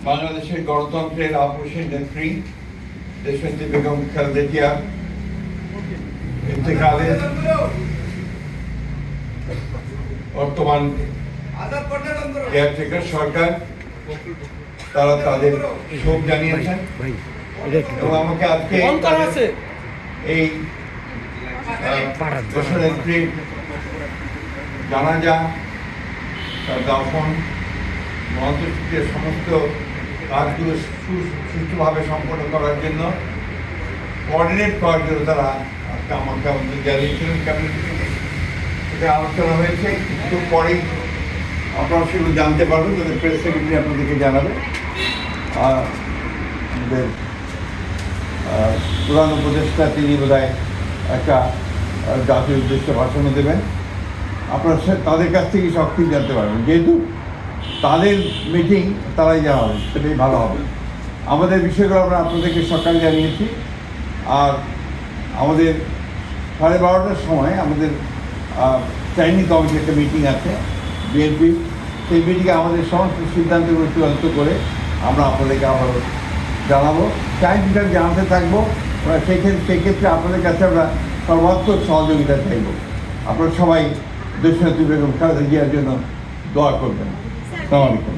বাংলাদেশের গণতন্ত্রের আপোষের নেত্রী দেশনেত্রী বেগম খালেদা জিয়ার ইন্তেকালের বর্তমান কেয়ারটেকার সরকার তারা তাদের শোক জানিয়েছেন এবং আমাকে আজকে এই দেশনেত্রীর জানাজা, তার দাফন, অন্ত্যেষ্টিক্রিয়ার সমস্ত কাজগুলো সুষ্ঠুভাবে সম্পন্ন করার জন্য কোঅর্ডিনেট করার জন্য তারা আজকে আমাকে আমাদের জানিয়েছিলেন কমিউনিটি থেকে। সেটা আলোচনা হয়েছে, একটু পরেই আপনারা সেগুলো জানতে পারবেন, তাদের প্রেস সেক্রেটারি আপনাদেরকে জানাবে। আমাদের প্রধান উপদেষ্টা তিনি বোধহয় একটা জাতির উদ্দেশ্যে ভাষণ দেবেন। আপনারা তাদের কাছ থেকে সব কিছু জানতে পারবেন, যেহেতু তাদের মিটিং তারাই জানাবেন, সেটাই ভালো হবে। আমাদের বিষয়গুলো আমরা আপনাদেরকে সকালে জানিয়েছি। আর আমাদের 12:30টার সময় আমাদের স্ট্যান্ডিং কমিটির একটা মিটিং আছে বিএনপি, সেই মিটিংয়ে আমাদের সমস্ত সিদ্ধান্তগুলো চূড়ান্ত করে আমরা আপনাদেরকে আবার জানাবো। টাইমটা জানাতে থাকবো, সেক্ষেত্রে আপনাদের কাছে আমরা সর্বাত্মক সহযোগিতা চাইব। আপনারা সবাই দেশনেত্রী বেগম খালেদা জিয়ার জন্য দোয়া করবেন। আসসালামু আলাইকুম।